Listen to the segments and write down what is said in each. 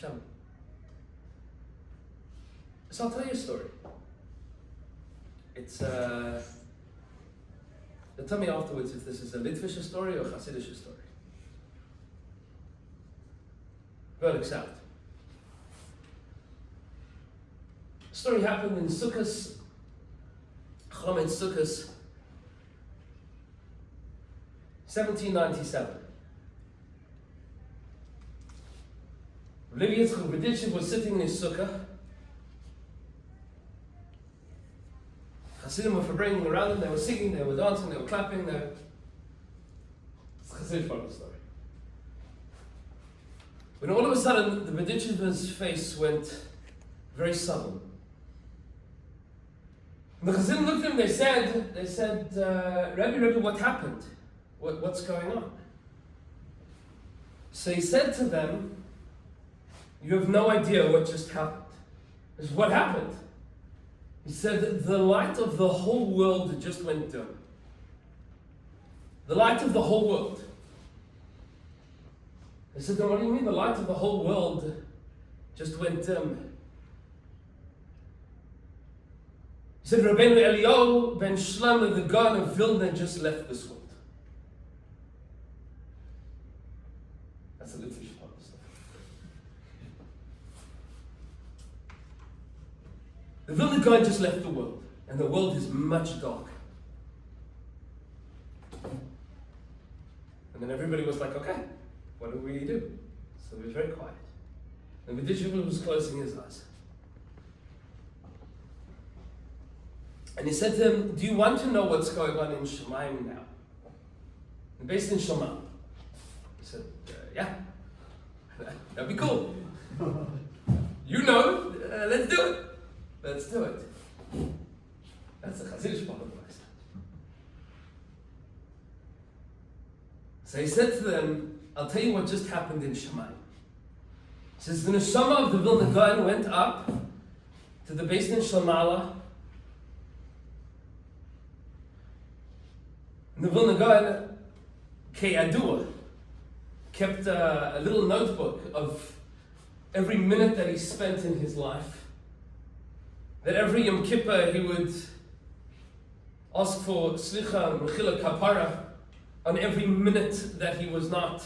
Hashem. So I'll tell you a story. It's they'll tell me afterwards if this is a Litvische story or a Hasidische story. Verdict's out. The story happened in Sukkot, Chomet Sukkot, 1797. Rabbi Yitzchak Berditchev was sitting in his sukkah. Hasidim were bringing around him, they were singing, they were dancing, they were clapping. It's the Hasidic part of the story. When all of a sudden the Berditchev's face went very sullen. And the Hasidim looked at him, they said, Rabbi, what happened? What's going on? So he said to them, you have no idea what just happened. I said, what happened? He said, the light of the whole world just went dim. The light of the whole world. I said, then what do you mean the light of the whole world just went dim? He said, Rabbeinu Eliyahu ben Shlomo, the Gaon of Vilna, just left this world. That's a little fish part of the story. The Vilna Gaon just left the world, and the world is much darker. And then everybody was like, okay, what do we do? So it was very quiet. And the Berditchev was closing his eyes. And he said to him, do you want to know what's going on in Shemayim now? And based in Shemayim. He said, yeah, that'd be cool. You know, let's do it. Let's do it. That's the Hasidic part of the Christ. So he said to them, I'll tell you what just happened in Shemayim. He says, the neshama of the Vilna Gaon went up to the Beis Din Shalmala. And the Vilna Gaon, Keyadua, kept a little notebook of every minute that he spent in his life. That every Yom Kippur he would ask for slicha and mechila kapara on every minute that he was not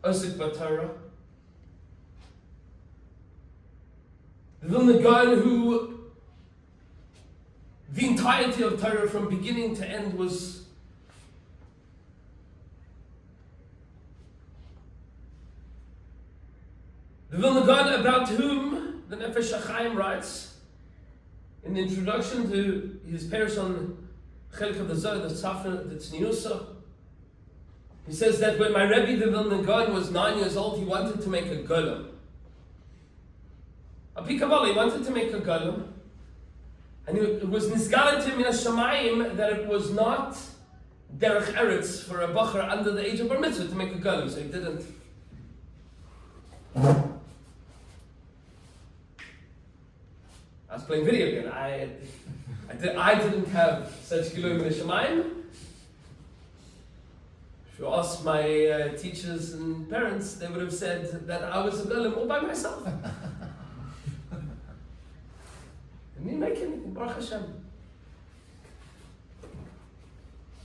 osik b'Torah. The Vilna Gaon, who the entirety of Torah from beginning to end was the Vilna Gaon, about whom the Nefesh HaChaim writes in the introduction to his parish on Chelik of the Zohar, the Tzafra, the Tzniusa. He says that when my Rebbe, the Vilna Gaon, was 9 years old, he wanted to make a golem. A Kabbalah, he wanted to make a golem. And it was nisgalat min hashamayim that it was not derech eretz for a bacher under the age of bar mitzvah to make a golem, so he didn't. I was playing video again. I didn't have such gilui min hashamayim. If you ask my teachers and parents, they would have said that I was a golem all by myself. Didn't make anything, Baruch Hashem.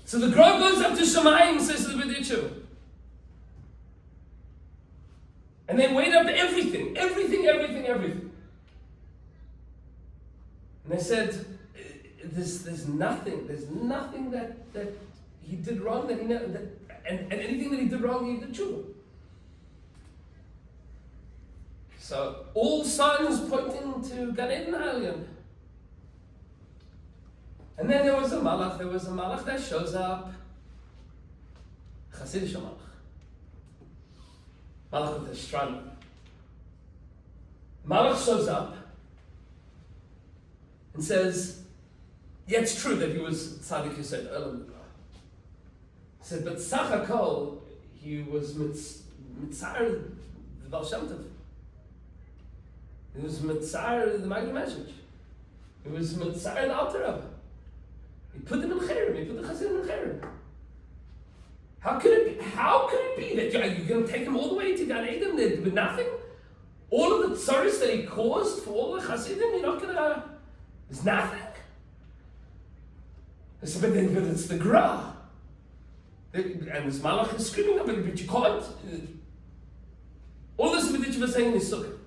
So the Grog goes up to Shemayim, says to the Berditchev. And they weighed up everything. And they said, there's nothing that he did wrong, and anything that he did wrong, he did tshuva. So all signs pointing to Gan Eden Alien. And then there was a malach that shows up, Hasidic malach with the strand. Malach shows up and says, yeah, it's true that he was tzaddik Yisrael Elam. He said, but Sach HaKol, he was mitzar the Baal Shem Tov. He was mitzar the Magna message. He was mitzar the Alter Rebbe. He put them in Cherem. He put the Chassidim in Cherem. How could it be that you're going to take them all the way to Gan Eden with nothing? All of the tzaros that he caused for all the Hasidim, you're not gonna, there's nothing. I said, but it's the Gra. And this Malach is screaming, but you can't. All this B'ditch was saying in his sukkah.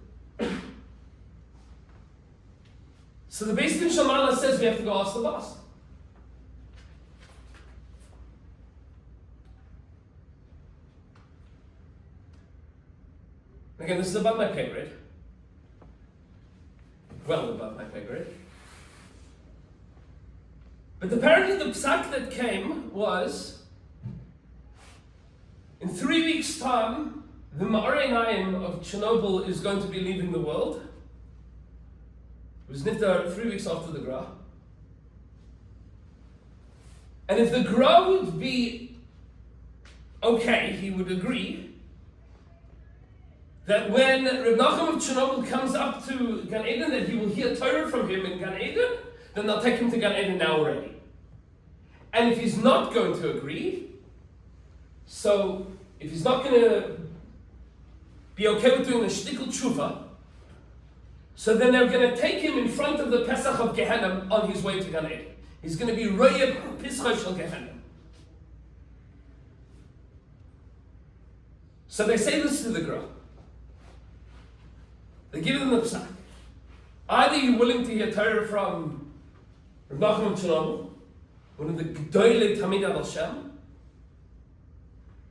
So the Beis Din Shamala says we have to go ask the boss. Again, this is above my pay grade. Well above my pay grade. But apparently the psak that came was, in 3 weeks' time, the Ma'arei Naim of Chernobyl is going to be leaving the world. It was niftar 3 weeks after the Gra. And if the Gra would be okay, he would agree that when Reb Nachum of Chernobyl comes up to Gan Eden, that he will hear Torah from him in Gan Eden, then they'll take him to Gan Eden now already. And if he's not going to agree, so if he's not going to be okay with doing a shtickle tshuva, so then they're going to take him in front of the Pesach of Gehenom on his way to Gan Eden. He's going to be Royeb Pischa Shel Gehenom. So they say this to the Gra. They give them the psak. Either you're willing to hear Torah from Reb Nachum of Chernobyl, one of the G'dolei Tamid Al Hashem,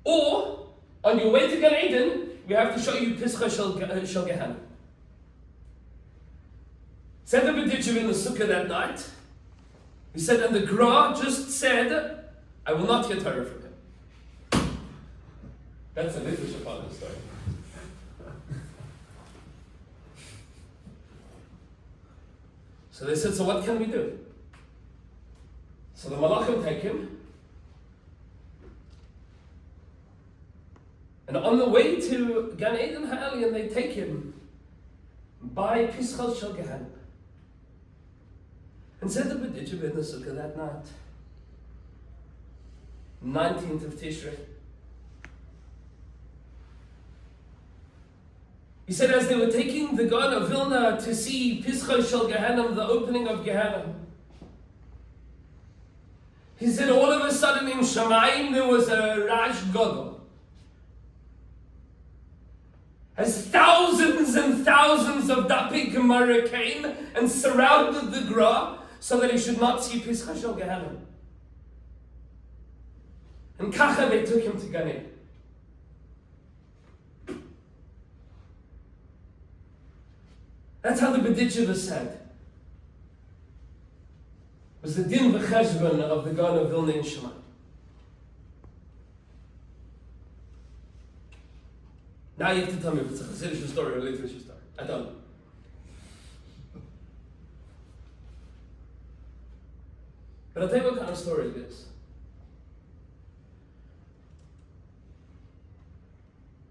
or on your way to Gan Eden, we have to show you Pischa Shel Gehenom. Said the B'ditchev in the sukkah that night. He said, and the Gra just said, I will not hear Torah from him. That's a little Shabbat story. So they said, so what can we do? So the Malachim take him, and on the way to Gan Eden Ha'aliyah, they take him by Pischa Shel Gehenom. And said the B'ditchev in the sukkah that night, 19th of Tishrei. He said, as they were taking the Gaon of Vilna to see Pischa Shel Gehenom, the opening of Gehenom, he said, all of a sudden in Shamayim there was a Rash Gadol. As thousands and thousands of Dapei Gemara came and surrounded the Gra so that he should not see Pischa Shel Gehenom. And Kacha they took him to Gan Eden. That's how the B'ditchev said. It was the din v'cheshbon of the Gaon of Vilna in Shema. Now you have to tell me if it's a Chassidish story or a Litvish story. I don't know. But I'll tell you what kind of story it is.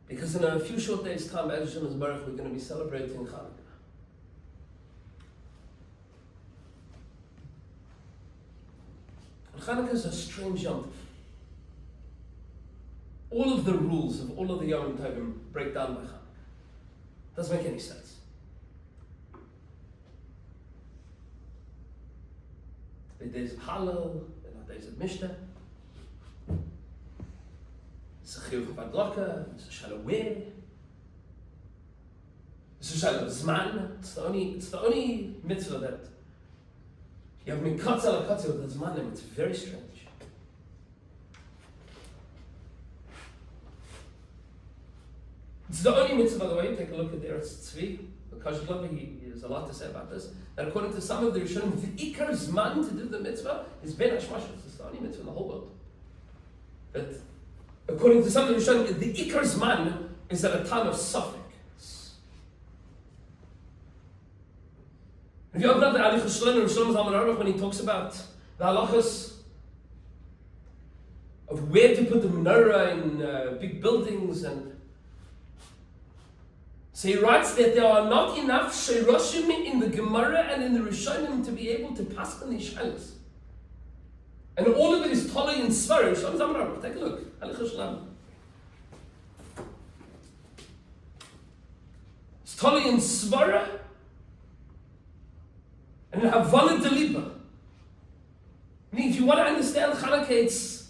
Because in a few short days' time, Be'ez Hashem Baruch, we're going to be celebrating Chanuka. And Chanuka is a strange Yom Tov. All of the rules of all of the Yom Tovim break down by Chanuka. Doesn't make any sense. The days of Hallel, the days of Mishnah. It's a chiyuv of adlaka, it's a shalaweh, it's a shalav zman. It's the only mitzvah that you have mikatz ala katz with the zmanim. It's very strange. It's the only mitzvah, by the way. Take a look at the Eretz Tzvi. The Kasher Glover, he has a lot to say about this. That according to some of the Rishonim, the ikar zman to do the mitzvah is ben hashmashos. It's the only mitzvah in the whole world. But according to some of the Rishonim, the ikar zman is at a time of suffix. If you open up the Alich Shlomo, Shlomo Zalman Auerbach, when he talks about the halachas of where to put the menorah in big buildings, and so he writes that there are not enough sheiroshim in the Gemara and in the Rishonim to be able to pass on these shalos. And all of it is totally in Svarim. Shlomo Zalman Auerbach, take a look. Alich Shlomo. It's totally in Svara and in Havana Deliba. I mean, if you want to understand Chanukah,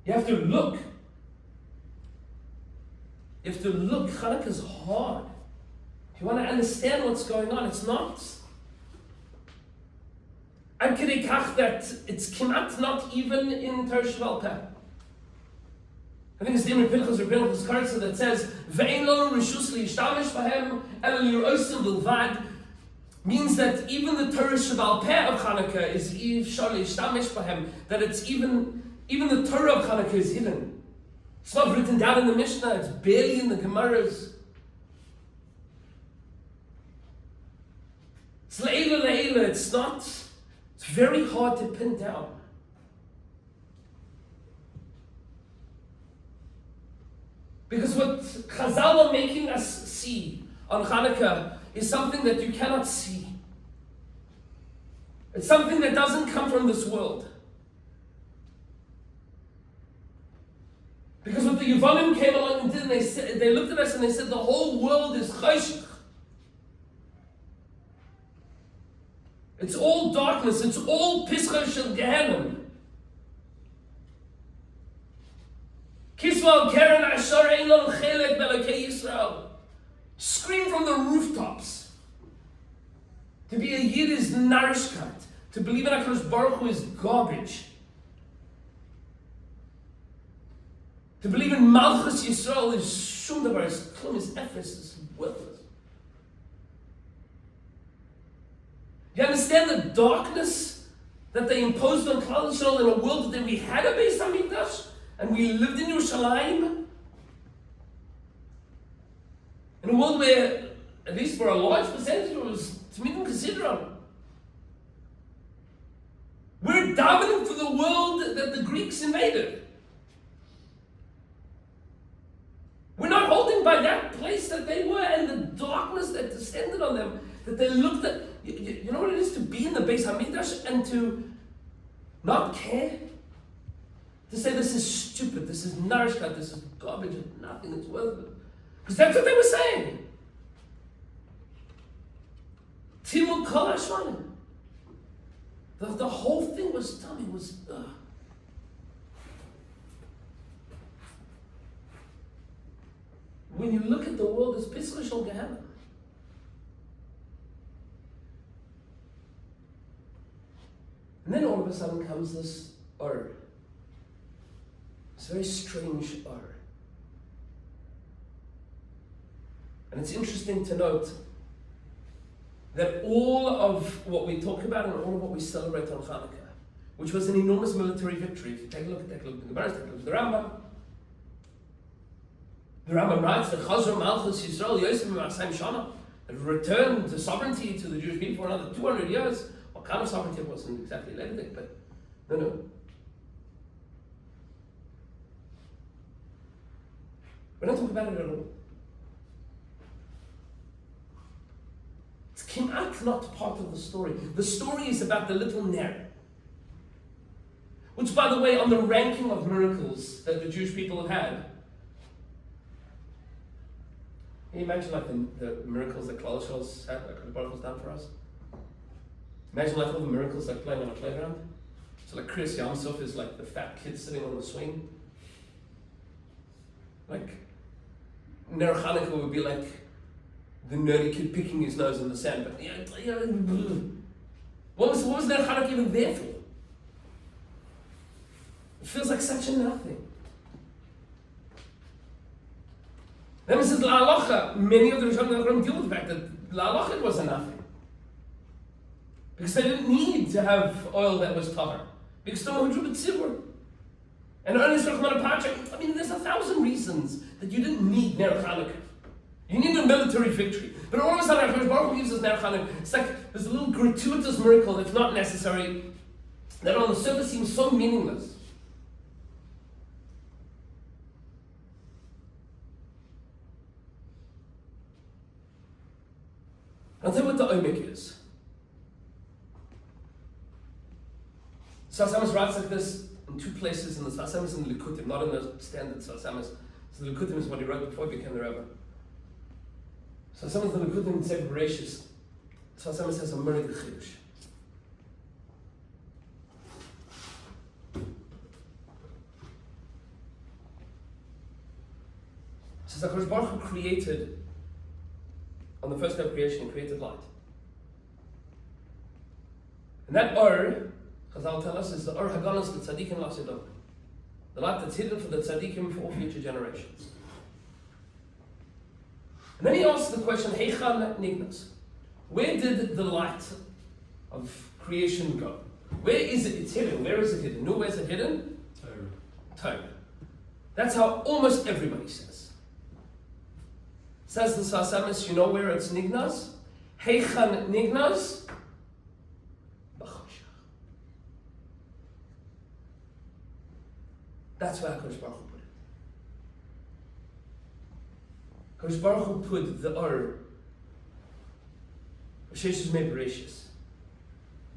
you have to look. You have to look. Chanukah is hard. If you want to understand what's going on, it's not. I'm kidding that it's kimat not even in Torah Sheba'al Peh. I think it's the Imre Pinchas Karza that says, "Ve'ein lanu rishus liyishtamesh bahem ela lir'osim bilvad," means that even the Torah Sheba'al Peh of Chanukah is ifshar liyishtamesh bahem, that it's even the Torah of Chanukah is hidden. It's not written down in the Mishnah, it's barely in the Gemaras. It's le'ela, it's not, it's very hard to pin down. Because what Chazal are making us see on Chanukah is something that you cannot see. It's something that doesn't come from this world. Because what the Yevonim came along and did, they looked at us and they said, the whole world is chayshich. It's all darkness, it's all pischa shel Gehenom. Kisval keren ashar ein lo chelek b'elokei Yisrael. Scream from the rooftops. To be a Yid is narishkeit. To believe in HaKadosh Baruch Hu is garbage. To believe in Malchus Yisrael is shum davar, is klum, is efes, is worthless. You understand the darkness that they imposed on Klal Yisrael in a world that we had a Beis HaMikdash and we lived in Yerushalayim? In a world where, at least for a large percentage, it was Tmidim Kesidron. We're davening for the world that the Greeks invaded. We're not holding by that place that they were and the darkness that descended on them, that they looked at. You know what it is to be in the Beis HaMikdash and to not care? To say this is stupid, this is narishkat, this is garbage, nothing is worth it. Because that's what they were saying. Timul kol hashmanim. The whole thing was dumb. It was. When you look at the world, it's pischa shel Gehenom. And then all of a sudden comes this Ur. It's a very strange Ur. And it's interesting to note that all of what we talk about and all of what we celebrate on Chanukah, which was an enormous military victory, if you take a look at the Gemara, take a look at the Rambam. The Rambam writes that Chazar Malchus Yisrael Yosef Ma'asayim Shana, that returned to sovereignty to the Jewish people for another 200 years. What kind of sovereignty? It wasn't exactly Levitic, but no. We don't talk about it at all. It's kimat not part of the story. The story is about the little ner, which, by the way, on the ranking of miracles that the Jewish people have had, can you imagine like the miracles that Klal Yisrael's had, like the Baruch Hu's done for us? Imagine like all the miracles like playing on a playground. So like Chris Yamsuf is like the fat kid sitting on the swing. Like Ner Chanukah would be like the nerdy kid picking his nose in the sand. But what was Ner Chanukah even there for? It feels like such a nothing. Then it says La'alacha. Many of the Rishonim deal with the fact that La'alacha it was a nothing. Because they didn't need to have oil that was tahar. Because no one drew tzibur. And only I mean, there's 1,000 reasons that you didn't need Ner Chanukah. You need a military victory. But all of a sudden, HaKadosh Baruch Hu gives us Ner Chanukah. It's like there's a little gratuitous miracle that's not necessary, that on the surface seems so meaningless. I'll tell you what the omek is. Sfas Emes writes like this in two places in the Sfas Emes and the Likutim, not in the standard Sfas Emes. So the Likutim is what he wrote before he became the Rebbe. So some of the Likudim say Bereshis. So someone says a Murray the Chidush. So HaKadosh Baruch Hu created, on the first day of creation, he created light. And that Or, Chazal tell us, is the Or Haganos the Tzadikim Lasidon. The light that's hidden for the Tzadikim for all future generations. And then he asks the question, Heichan Nignas. Where did the light of creation go? Where is it? It's hidden. Where is it hidden? No, where's it hidden? Torah. That's how almost everybody says. Says the Sasamis, you know where it's Nignas? Heichan Nignas? B'choshech. That's where HaKadosh Baruch Hu put it. HaKadosh Baruch Hu put the Or, Sheshus Mei Bereshis,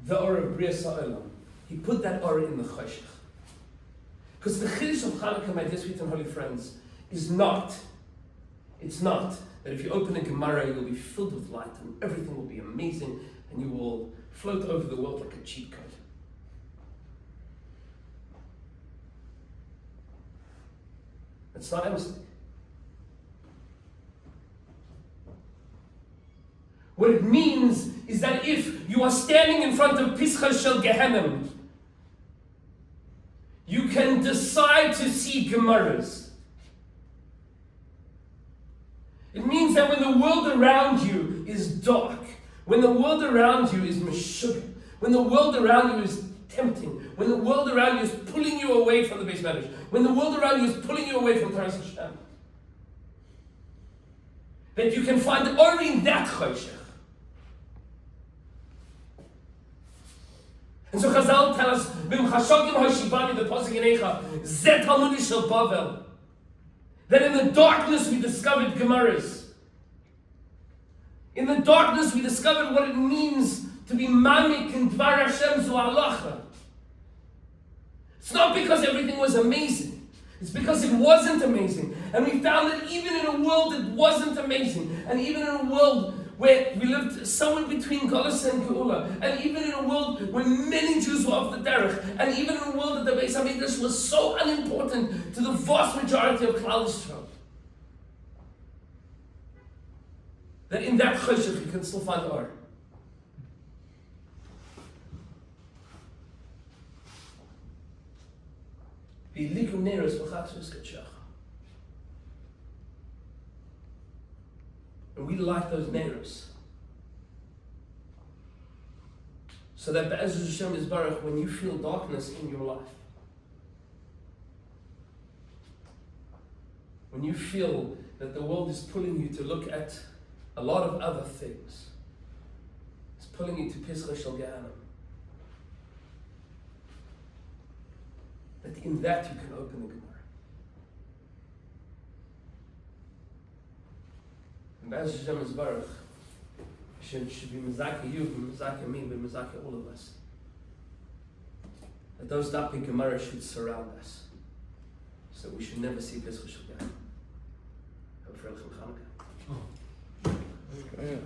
the Or of Bria Sa'olam. He put that Or in the Choshech. Because the Chiddush of Chanuka, my dear sweet and holy friends, is not, it's not that if you open a Gemara, you'll be filled with light and everything will be amazing and you will float over the world like a cheat code. It's not a mistake. What it means is that if you are standing in front of Pischa Shel Gehenom, you can decide to see Gemaras. It means that when the world around you is dark, when the world around you is meshugah, when the world around you is tempting, when the world around you is pulling you away from the Beis Medrash, when the world around you is pulling you away from Torah Hashem, that you can find only in that choshech. And so Chazal tell us, "Bim chashogim hashivani," the pasuk in Eicha, "Zet Talmudi shel Bavel," that in the darkness we discovered Gemaras. In the darkness we discovered what it means to be mamik in Dvar Hashem zu halacha. It's not because everything was amazing. It's because it wasn't amazing. And we found that even in a world that wasn't amazing, and even in a world where we lived somewhere between Golus and Geula, and even in a world where many Jews were off the derech, and even in a world that the Beis HaMikdash was so unimportant to the vast majority of Klal Yisrael, that in that choshech you can still find Or. V'yidliku neiros b'chatzos k'tshach. And we light those neiros. So that Be'ez Hashem is Baruch, when you feel darkness in your life, when you feel that the world is pulling you to look at a lot of other things, it's pulling you to Pischa Shel Gehenom, that in that you can open the Gemara. And Be'ez Hashem is Baruch, should be Mizaka you, be Mizaka me, be Mizaka all of us. That those Dapi Gemara should surround us, so we should never see Pischa Shel Gehenom. Have a Freilich Chanukah. Okay.